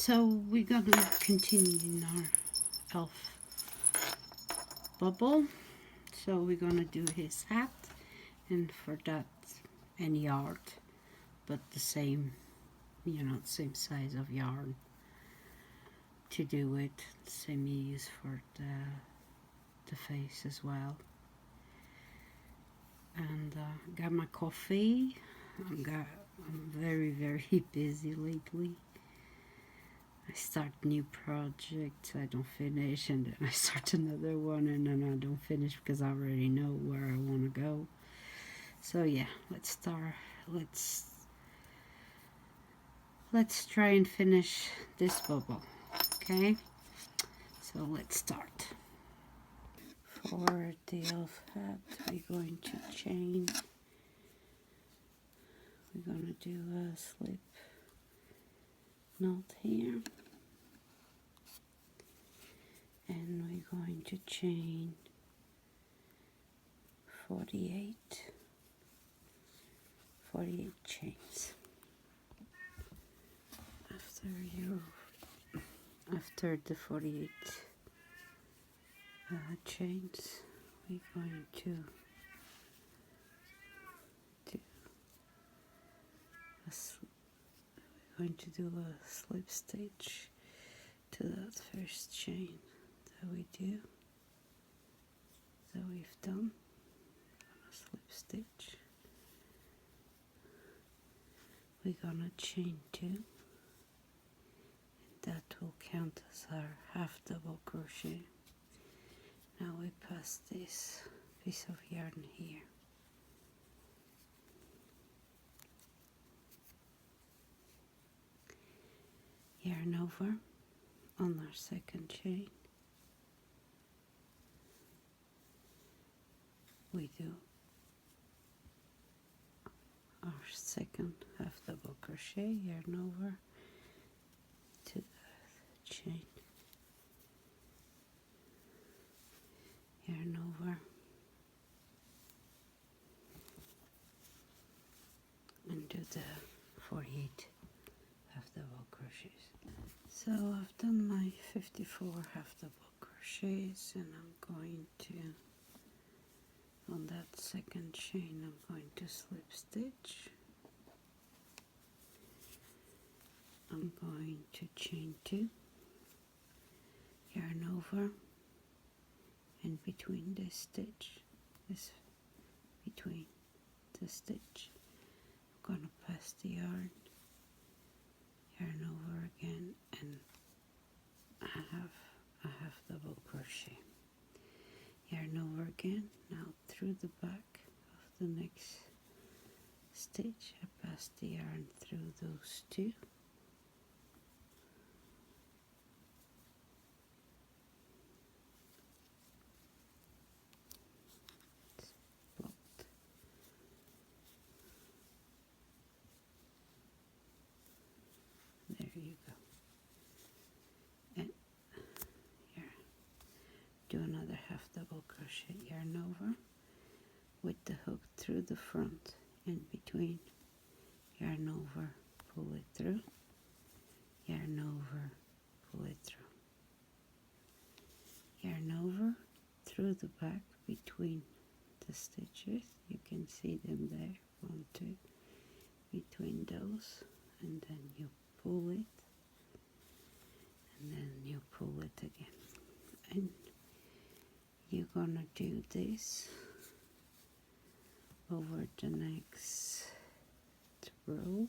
So we're gonna continue in our elf bubble. So we're gonna do his hat, and for that any yard, but the same, you know, same size of yarn to do it. Same you use for the face as well. And got my coffee. I'm very busy lately. I start new projects, I don't finish, and then I start another one, and then I don't finish because I already know where I want to go. So yeah, let's start. Let's try and finish this bubble. Okay, so let's start. For the elf hat, we're going to chain. We're gonna do a slip knot here, and we're going to chain 48 chains. After the 48 chains, we're going to do a slip stitch to that first chain that we've done. A slip stitch. We're gonna chain 2, and that will count as our half double crochet. Now we pass this piece of yarn here. Yarn over on our second chain. We do our second half double crochet, yarn over to the chain, yarn over, and do the 48 half double crochets. So I've done my 54 half double crochets, and I'm going to, on that second chain, I'm going to slip stitch. I'm going to chain 2, yarn over, and between between the stitch, I'm going to pass the yarn over again, and I have a half double crochet. Yarn over again. Now through the back of the next stitch, I pass the yarn through those 2. It's blocked. There you go. And here, do another half double crochet, yarn over with the hook through the front, in between, yarn over, pull it through, yarn over, pull it through, yarn over through the back between the stitches. You can see them there, 1, 2, between those, and then you pull it, and then you pull it again, and you're gonna do this over the next row.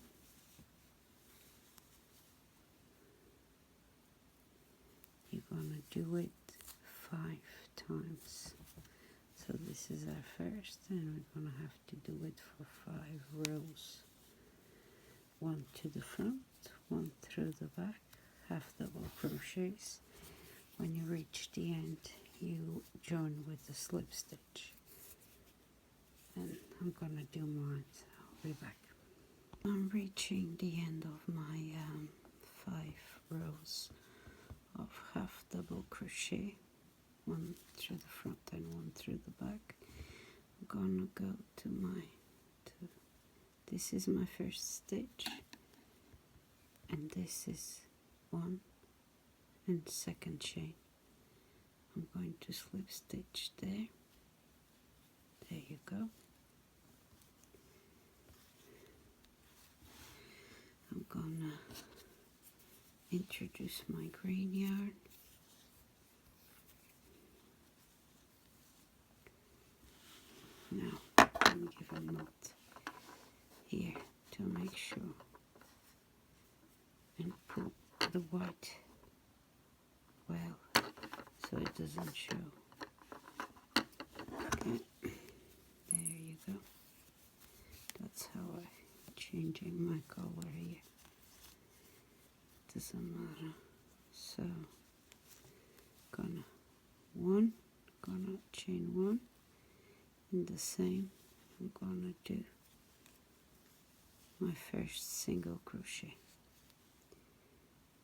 You're gonna do it 5 times. So this is our first, and we're gonna have to do it for 5 rows. 1 to the front, 1 through the back, half double crochets. When you reach the end, you join with the slip stitch. And I'm gonna do mine, so I'll be back. I'm reaching the end of my 5 rows of half double crochet, 1 through the front and 1 through the back. I'm gonna go to this is my first stitch, and this is 1 and second chain. I'm going to slip stitch there. There you go. I'm gonna introduce my green yarn. Now I'm going to give a knot here to make sure and pull the white well so it doesn't show. Okay, there you go. That's how I'm changing my color here. Doesn't matter. So gonna chain 1 in the same. I'm gonna do my first single crochet.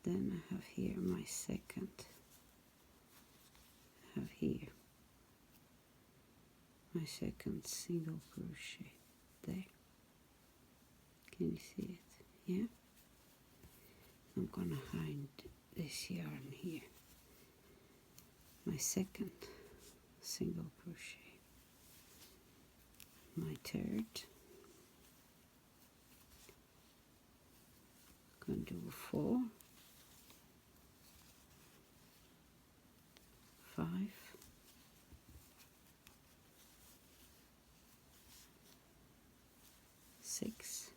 Then I have here my second. I have here my second single crochet there. Can you see it? Yeah. I'm gonna hide this yarn here. My second single crochet. My third. Gonna do 4, 5, 6,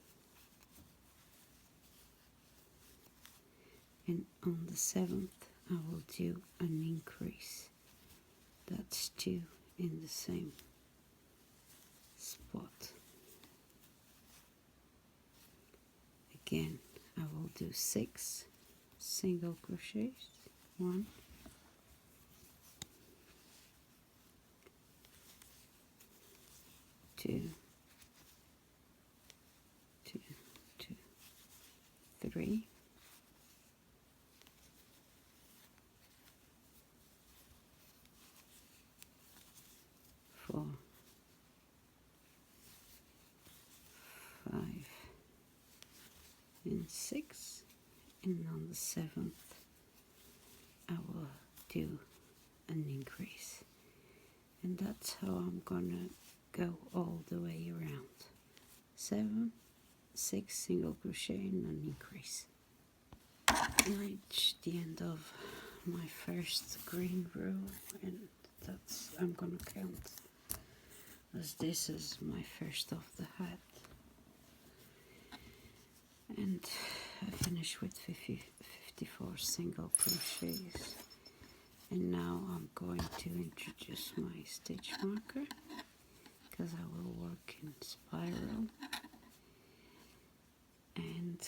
and on the 7th I will do an increase. That's 2 in the same spot. Again, I will do 6 single crochets. 1, 2, 2, 2, 3, 4, 5, and 6, and on the 7th I will do an increase, and that's how I'm gonna go all the way around. 7, 6 single crochet and an increase. I reached the end of my first green row, and that's I'm gonna count as this is my first of the hat. And I finished with 54 single crochets, and now I'm going to introduce my stitch marker because I will work in spiral, and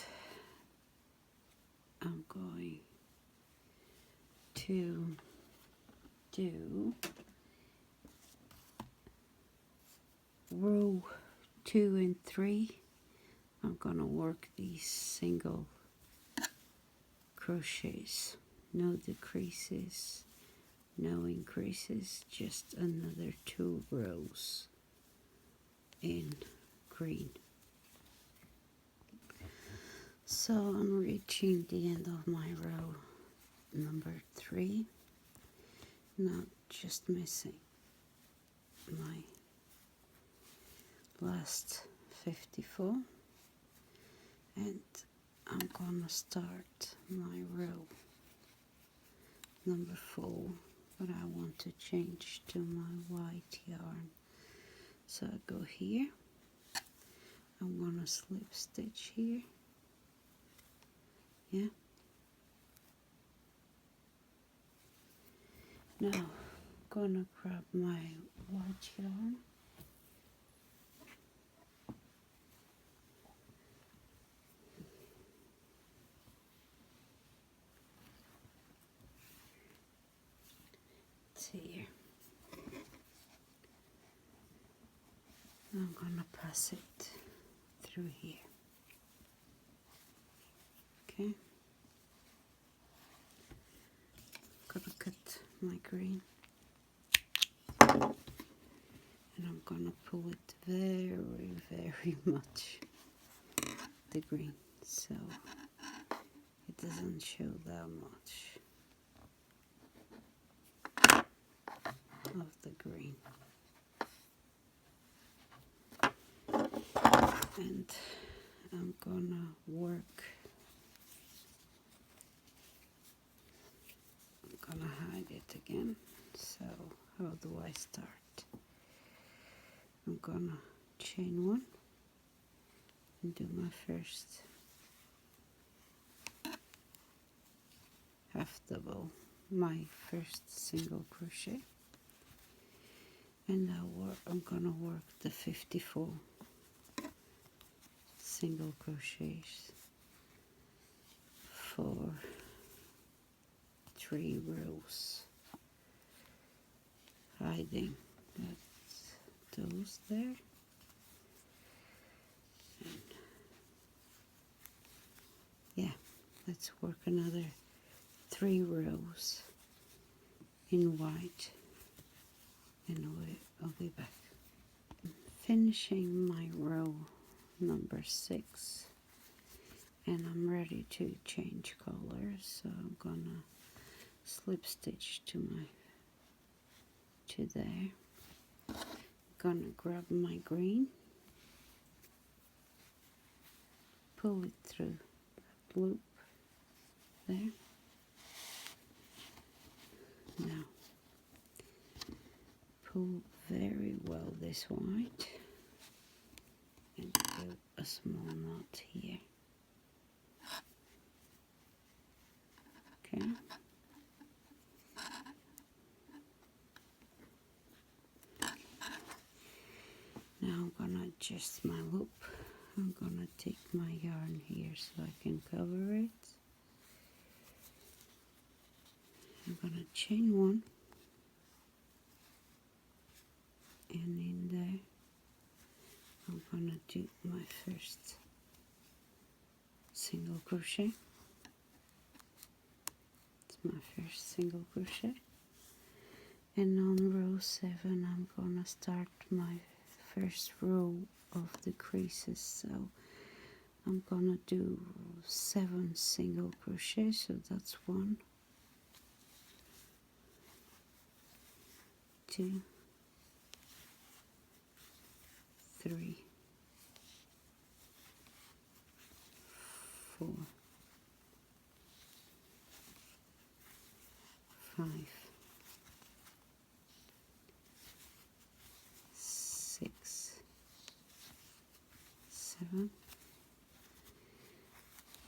I'm going to do row 2 and 3. I'm gonna work these single crochets, no decreases, no increases, just another 2 rows in green. So I'm reaching the end of my row number 3. Now just missing my last 54, and I'm gonna start my row number 4, but I want to change to my white yarn. So I go here, I'm gonna slip stitch here, yeah. Now I'm gonna grab my white yarn, it's here. I'm gonna pass it through here. Okay. Gotta cut my green, and I'm gonna pull it very, very much, the green, so it doesn't show that much of the green. And I'm gonna work, I'm gonna hide it again. So how do I start? I'm gonna chain one and do my first half double, my first single crochet, and I'm gonna work the 54 single crochets for 3 rows, hiding those there. And yeah, let's work another 3 rows in white, and I'll be back. Finishing my row number 6, and I'm ready to change colors, so I'm gonna slip stitch to there. Gonna grab my green, pull it through that loop there. Now pull very well this white and do a small knot here. Okay. Now I'm gonna adjust my loop. I'm gonna take my yarn here so I can cover it. I'm gonna chain one, and in there I'm gonna do my first single crochet. It's my first single crochet, and on row 7 I'm gonna start my first row of the creases. So I'm gonna do 7 single crochets, so that's 1, 2, 3, 4, 5, 6, 7,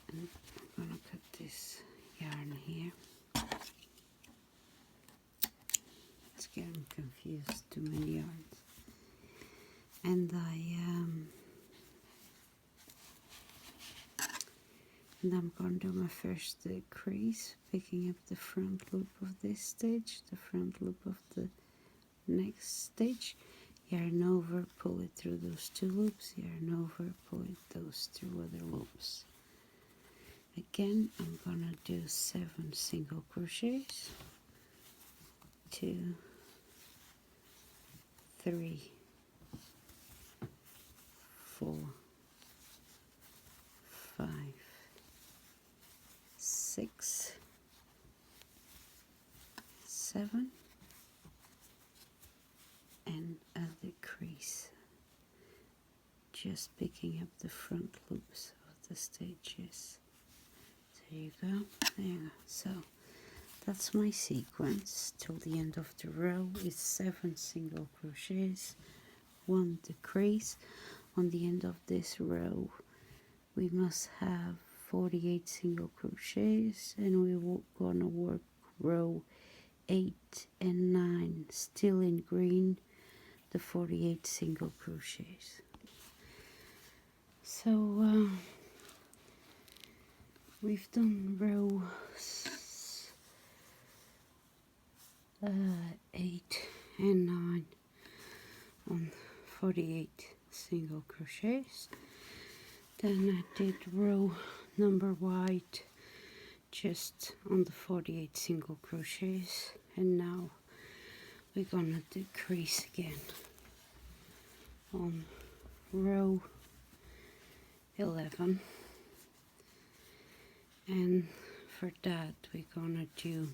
and I'm gonna cut this yarn here. It's getting confused, too many yarns. And I'm going to do my first crease, picking up the front loop of this stitch, the front loop of the next stitch, yarn over, pull it through those 2 loops, yarn over, pull it those 2 other loops. Again, I'm going to do 7 single crochets, 2, 3, 4, 5, 6, 7, and a decrease, just picking up the front loops of the stitches. There you go, there you go. So that's my sequence till the end of the row. Is 7 single crochets, 1 decrease. On the end of this row we must have 48 single crochets, and we're gonna work row 8 and 9 still in green, the 48 single crochets. So we've done row 8 and 9 on 48 single crochets. Then I did row number white just on the 48 single crochets, and now we're gonna decrease again on row 11, And for that we're gonna do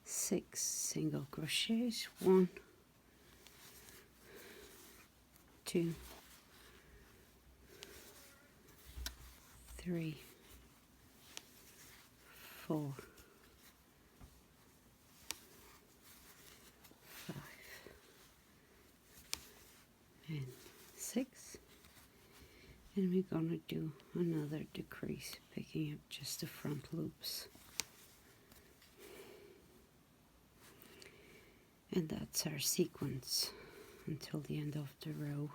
6 single crochets. 1, 2, 3, 4, 5, and 6. And we're gonna do another decrease, picking up just the front loops. And that's our sequence until the end of the row.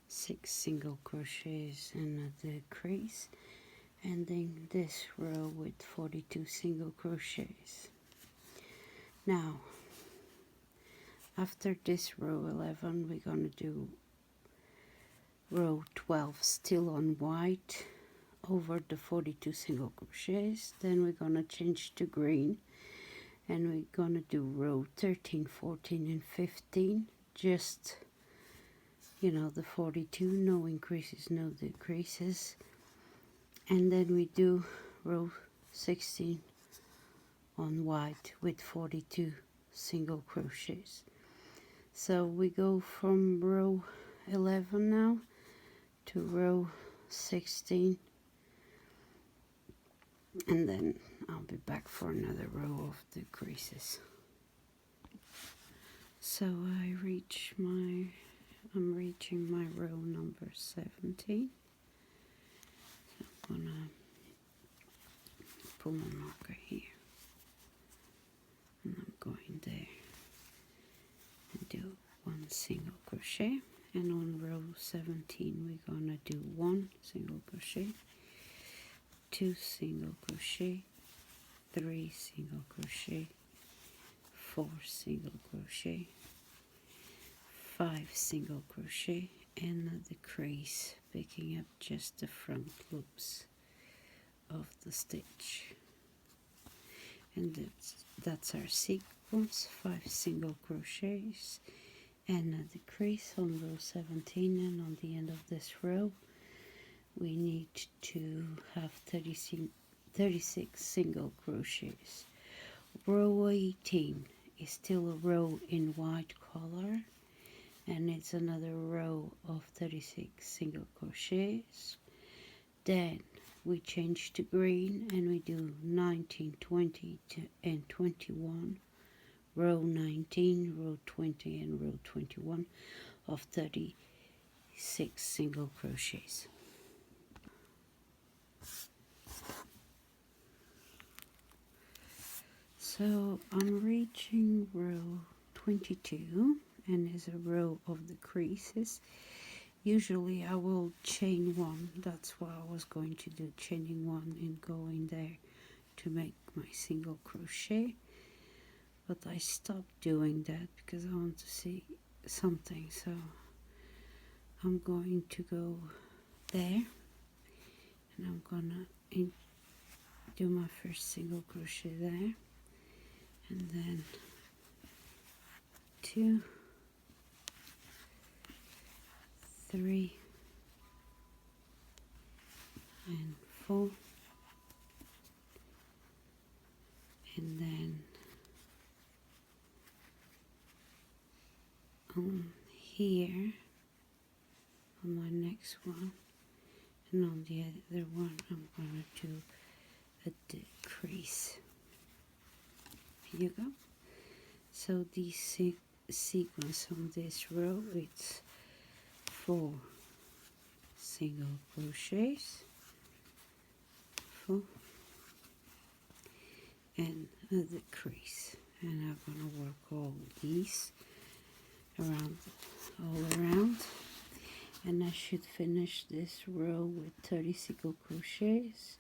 6 single crochets and a decrease, ending this row with 42 single crochets. Now, after this row 11, we're gonna do row 12 still on white over the 42 single crochets. Then we're gonna change to green, and we're gonna do row 13, 14, and 15, just, you know, the 42, no increases, no decreases. And then we do row 16 on white with 42 single crochets. So we go from row 11 now to row 16, and then I'll be back for another row of decreases. So I'm reaching my row number 17. So I'm gonna pull my marker here, and I'm going there and do 1 single crochet. And on row 17 we're gonna do 1 single crochet, 2 single crochet, 3 single crochet, 4 single crochet, 5 single crochet, and a decrease, picking up just the front loops of the stitch. And that's our sequence. 5 single crochets and a decrease on row 17, and on the end of this row we need to have 36 single crochets. Row 18 is still a row in white color, and it's another row of 36 single crochets. Then we change to green and we do 19, 20, and 21. Row 19, row 20, and row 21 of 36 single crochets. So I'm reaching row 22, and there's a row of decreases. Usually I will chain 1. That's what I was going to do, chaining 1 and going there to make my single crochet. But I stopped doing that because I want to see something. So I'm going to go there, and I'm gonna do my first single crochet there, and then 2, 3, and 4, and then here on my next one, and on the other one I'm going to do a decrease. Here you go. So the sequence on this row, it's 4 single crochets, 4, and a decrease. And I'm going to work all these all around, and I should finish this row with 30 single crochets.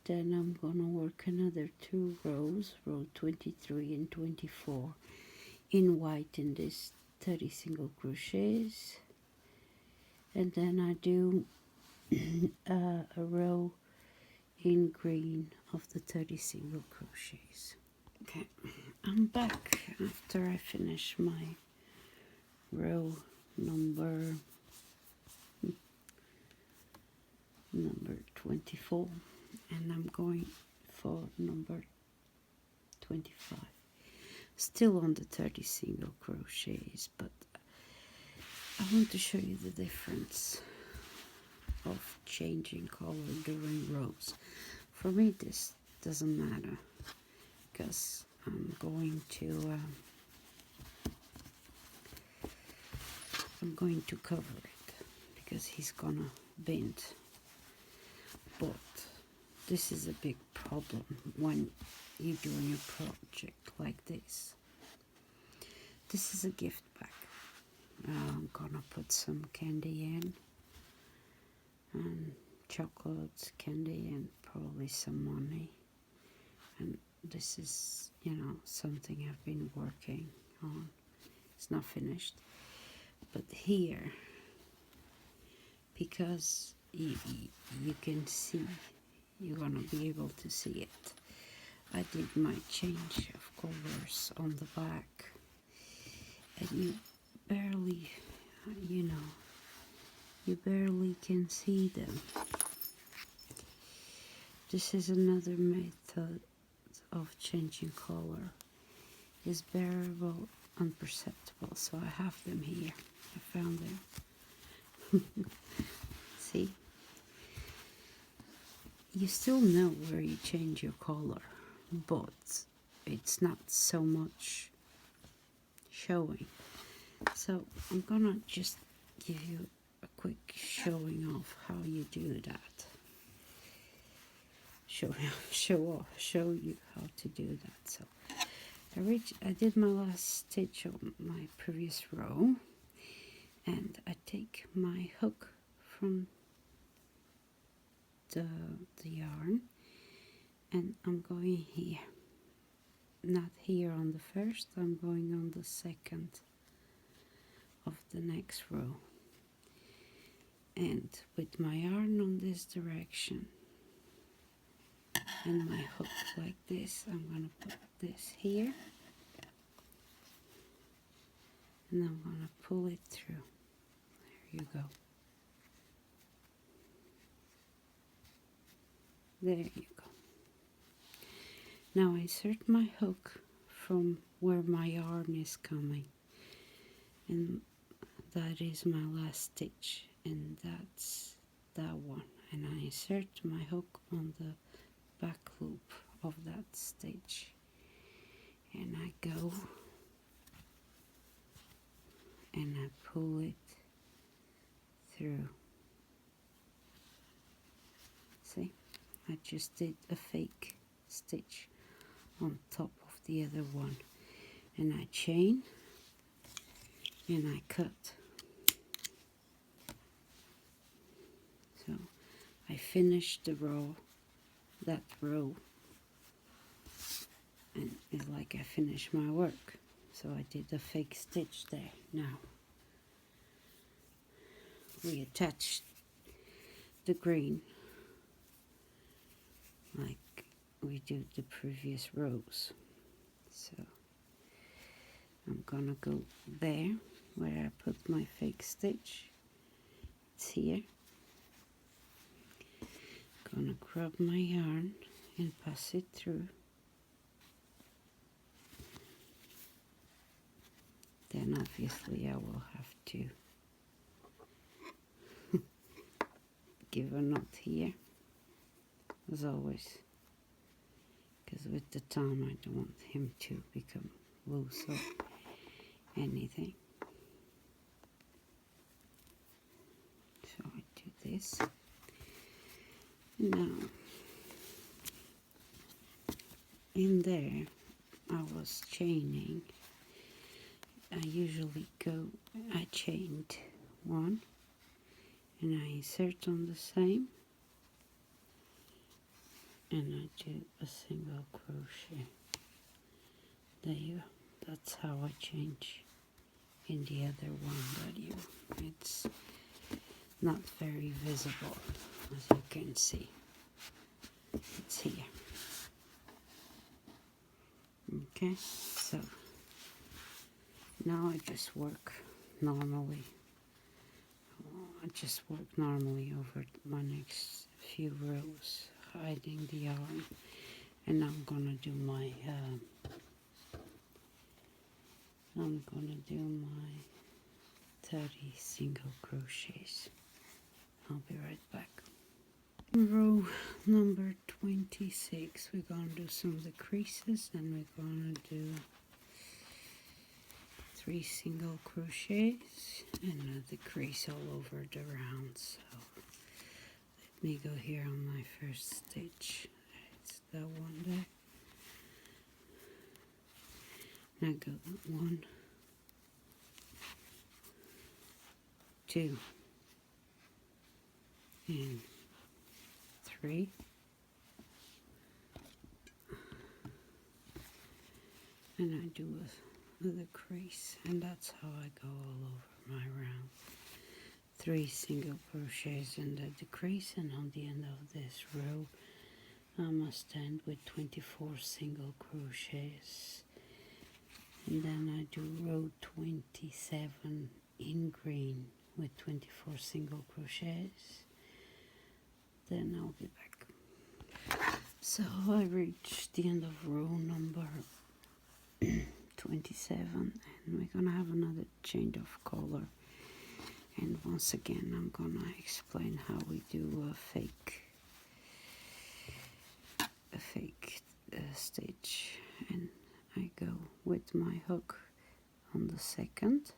Then I'm gonna work another 2 rows, row 23 and 24, in white in this 30 single crochets, and then I do a row in green of the 30 single crochets. Okay, I'm back after I finish my row number number 24, and I'm going for number 25. Still on the 30 single crochets, but I want to show you the difference of changing color during rows. For me this doesn't matter because I'm going to cover it because he's gonna bend. But this is a big problem when you're doing a project like this. This is a gift bag. I'm gonna put some candy in, and chocolates, candy, and probably some money. And this is, you know, something I've been working on. It's not finished. But here, because you can see, you're gonna be able to see it. I did my change of colors on the back, and you barely, you know, you barely can see them. This is another method of changing color. It's bearable, unperceptible, so I have them here. I found them. See? You still know where you change your color, but it's not so much showing. So I'm gonna just give you a quick showing of how you do that. Show you how to do that. So I did my last stitch on my previous row, and I take my hook from the yarn, and I'm going here, not here on the first, I'm going on the second of the next row, and with my yarn on this direction and my hook like this, I'm going to put this here, and I'm going to pull it through. There you go. There you go. Now insert my hook from where my yarn is coming, and that is my last stitch, and that's that one, and I insert my hook on the back loop of that stitch, and I go and I pull it through. See, I just did a fake stitch on top of the other one, and I chain and I cut. So I finished the row, that row, and it's like I finished my work. So I did a fake stitch there. Now we attach the green like we did the previous rows. So I'm gonna go there where I put my fake stitch. It's here. Gonna grab my yarn and pass it through. Then obviously I will have to give a knot here, as always, because with the time I don't want him to become loose or anything. So I do this. Now in there I was chaining. I usually I chained one, and I insert on the same, and I do a single crochet. There you go. That's how I change in the other one, but it's not very visible, as you can see. It's here. Okay, so now I just work normally. I just work normally over my next few rows, hiding the yarn, and I'm gonna do my 30 single crochets. I'll be right back. Row number 26, we're gonna do some of the creases, and we're gonna do 3 single crochets and a decrease all over the round. So let me go here on my first stitch. It's that one there. And I go 1, 2, and 3. And I do a decrease, and that's how I go all over my round. 3 single crochets and a decrease, and on the end of this row I must end with 24 single crochets. And then I do row 27 in green with 24 single crochets. Then I'll be back. So I reached the end of row number 27, and we're gonna have another change of color. And once again, I'm gonna explain how we do a fake stitch. And I go with my hook on the second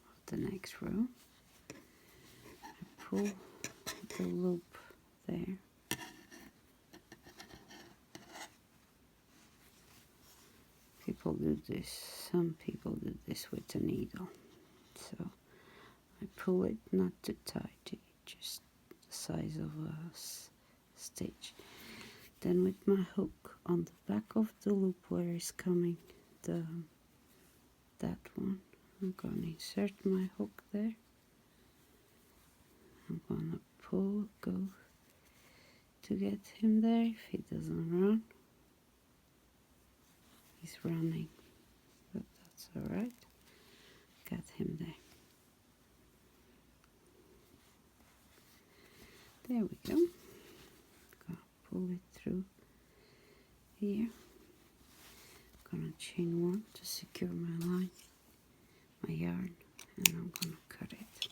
of the next row. I pull the loop there. People do this, some people do this with a needle. So I pull it not too tight, just the size of a stitch. Then with my hook on the back of the loop where it's coming, that one, I'm going to insert my hook there. I'm going to pull, go to get him there if he doesn't run. He's running, but that's alright. Got him there. There we go. Gonna pull it through here. Gonna chain 1 to secure my line, my yarn, and I'm gonna cut it.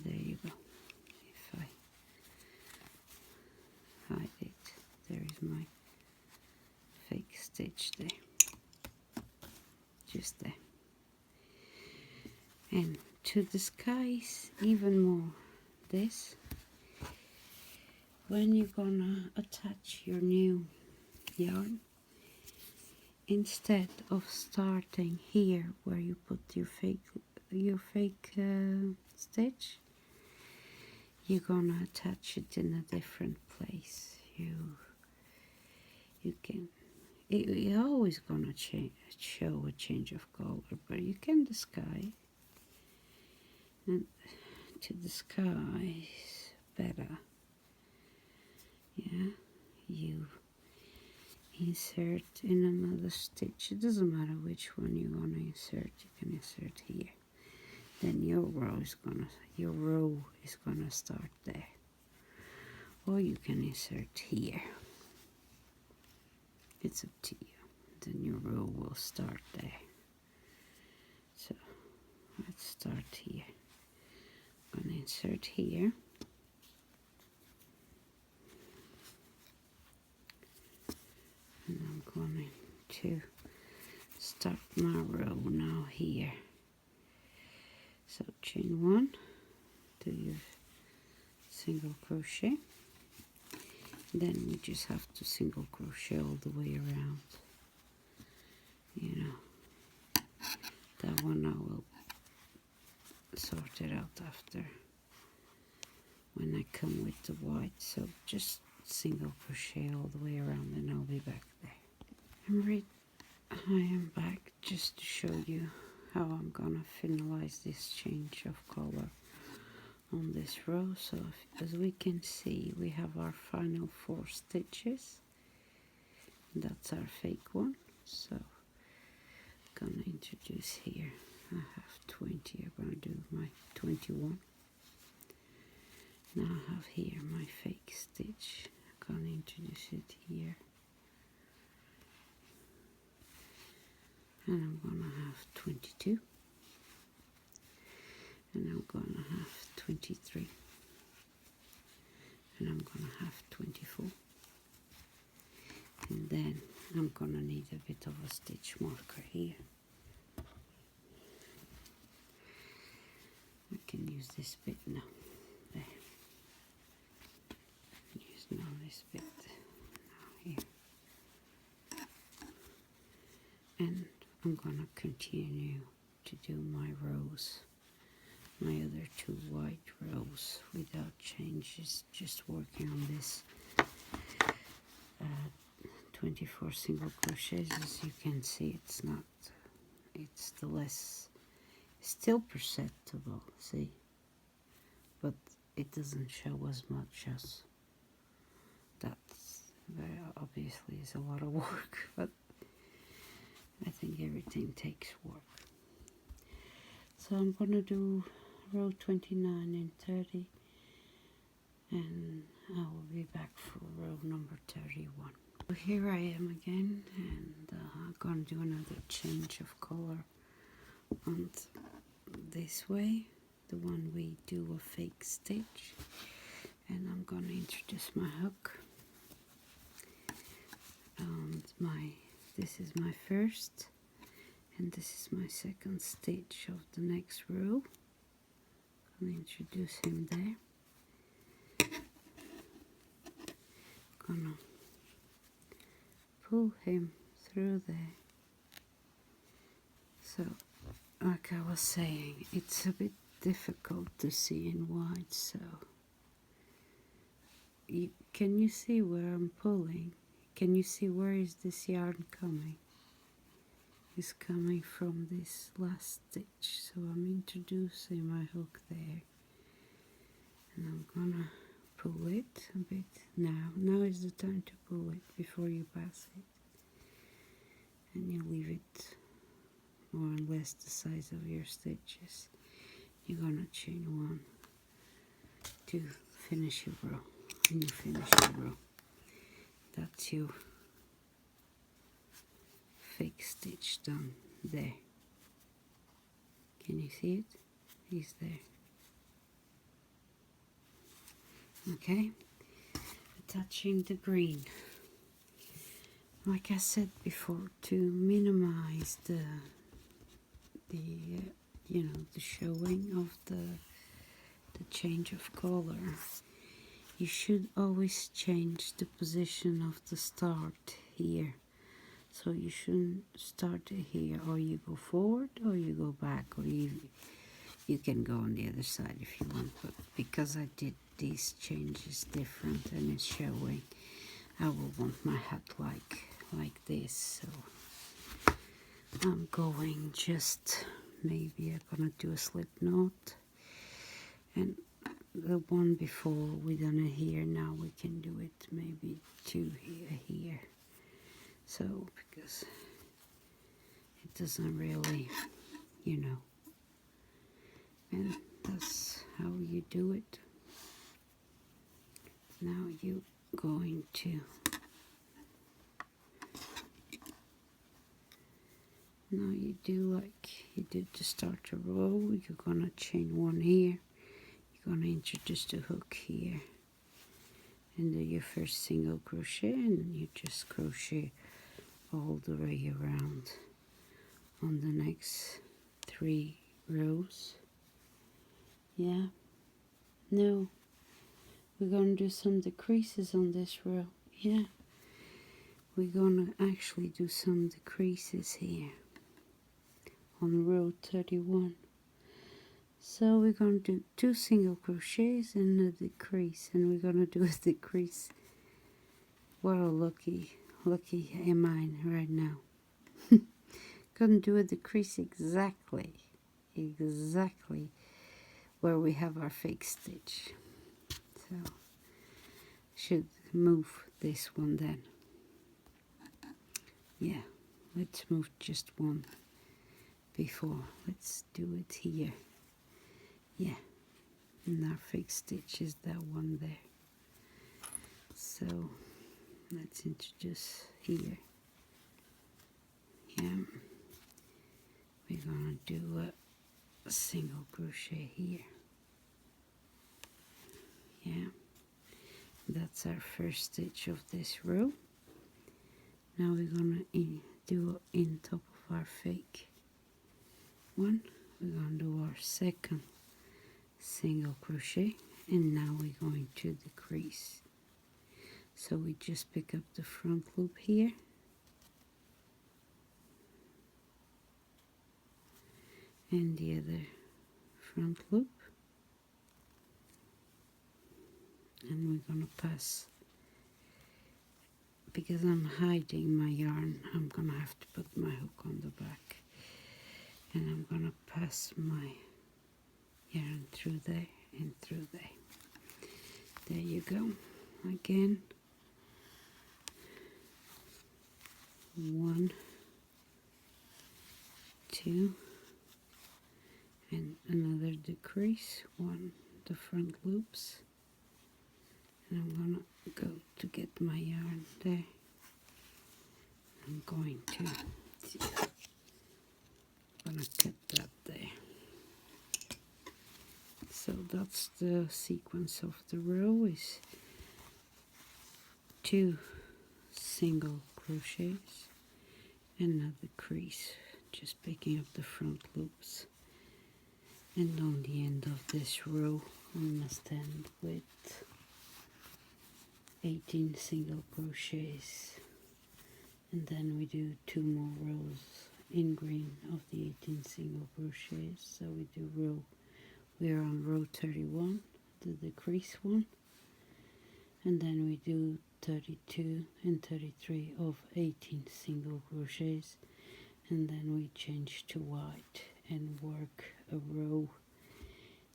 There you go. If I hide it, there is my fake stitch there. Just there. And to disguise even more this, when you're gonna attach your new yarn, instead of starting here where you put your fake stitch, you're gonna attach it in a different place. You can, you're always gonna show a change of color, but you can disguise. And to disguise better, yeah, you insert in another stitch. It doesn't matter which one you're gonna insert. You can insert here. Then your row is gonna start there, or you can insert here. It's up to you. Then your row will start there. So let's start here. I'm going to insert here. And I'm going to start my row now here. So chain 1, do your single crochet. Then we just have to single crochet all the way around. You know, that one I will sort it out after when I come with the white. So just single crochet all the way around, and I'll be back there. I am back just to show you how I'm gonna finalize this change of color on this row. So as we can see, we have our final 4 stitches. That's our fake one. So I'm gonna introduce here I have 20. I'm going to do my 21. Now I have here my fake stitch. I'm going to introduce it here. And I'm going to have 22. And I'm going to have 23. And I'm going to have 24. And then I'm going to need a bit of a stitch marker here. I can use this bit now. There. Use now this bit. Now here. And I'm going to continue to do my rows. My other 2 white rows without changes. Just working on this 24 single crochets. As you can see, it's the less, still perceptible, see, but it doesn't show as much as that's very obviously is a lot of work, but I think everything takes work. So I'm gonna do row 29 and 30, and I will be back for row number 31. Here I am again, and I'm going to do another change of color on this way, the one we do a fake stitch, and I'm going to introduce my hook. And this is my first, and this is my second stitch of the next row. I'm going to introduce him there. Gonna pull him through there. So, like I was saying, it's a bit difficult to see in white, so can you see where I'm pulling? Can you see where is this yarn coming? It's coming from this last stitch, so I'm introducing my hook there, and I'm gonna pull it a bit now. Now is the time to pull it before you pass it, and you leave it more or less the size of your stitches. You're gonna chain 1 to finish your row, and you finish your row. That's your fake stitch done there. Can you see it? He's there. Okay, attaching the green. Like I said before, to minimize the showing of the change of color, you should always change the position of the start here. So you shouldn't start here, or you go forward, or you go back, or you can go on the other side if you want, but because I did these changes different and it's showing, I will want my hat like this. So I'm going just, maybe I'm gonna do a slip knot, and the one before we done it here, now we can do it maybe 2 here. So because it doesn't really, and that's how you do it. Now you're going to, now you do like you did to start a row. You're gonna chain 1 here. You're gonna introduce the hook here, and do your first single crochet, and you just crochet all the way around on the next 3 rows. Yeah, no, we're gonna do some decreases on this row. Yeah, we're gonna actually do some decreases here on row 31. So we're gonna do 2 single crochets and a decrease, and we're gonna do a decrease. Well, lucky am I right now. Gonna do a decrease exactly where we have our fake stitch. So should move this one then. Yeah, let's move just one before. Let's do it here. Yeah, and our fixed stitch is that one there. So let's introduce here. Yeah, we're gonna do a single crochet here. Yeah, that's our first stitch of this row. Now we're gonna do in top of our fake one. We're gonna do our second single crochet, and now we're going to decrease. So we just pick up the front loop here, and the other front loop, and we're gonna pass. Because I'm hiding my yarn, I'm gonna have to put my hook on the back, and I'm gonna pass my yarn through there and through there. There you go. Again, 1, 2, and another decrease, 1, the front loops, and I'm gonna go to get my yarn there. I'm going to cut that there. So that's the sequence of the row, is 2 single crochets and a decrease, just picking up the front loops. And on the end of this row we must end with 18 single crochets, and then we do 2 more rows in green of the 18 single crochets. So we're on row 31, the decrease one, and then we do 32 and 33 of 18 single crochets, and then we change to white and work a row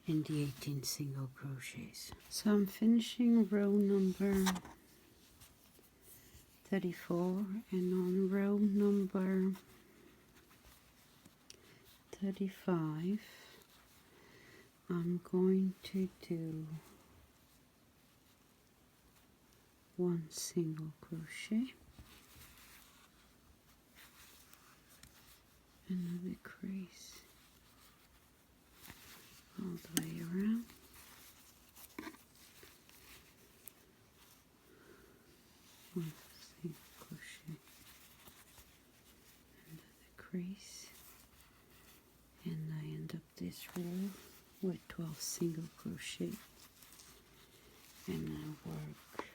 in the 18 single crochets. So I'm finishing row number 34, and on row number 35 I'm going to do 1 single crochet and a decrease all the way around. One single crochet and a decrease, and I end up this row with 12 single crochet, and I work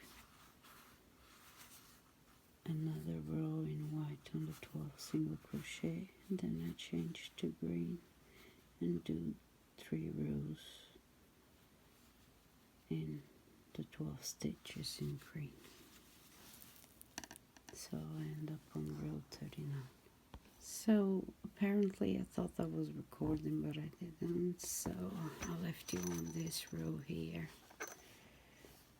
another row in white on the 12 single crochet, and then I change to green and do 3 rows in the 12 stitches in green. So I end up on row 39. So apparently I thought I was recording, but I didn't, so I left you on this row here,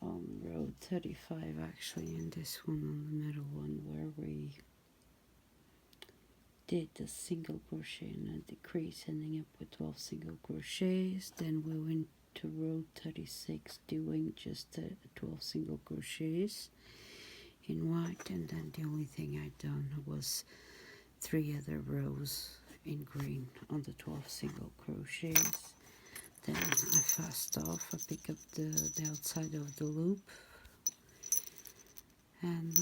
on row 35 actually, and this one on the middle one, where we did a single crochet and a decrease, ending up with 12 single crochets. Then we went to row 36 doing just 12 single crochets in white, and then the only thing I done was 3 other rows in green on the 12 single crochets. Then I fast off, I pick up the outside of the loop, and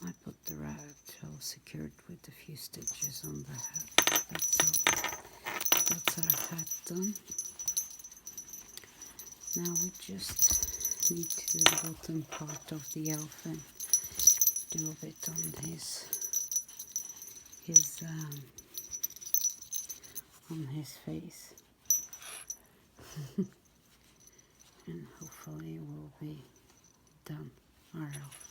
I put the rat all secured with a few stitches on the hat. That's our hat done. Now we just need to do the bottom part of the elf and do a bit on his face. And hopefully it will be done. Our elf.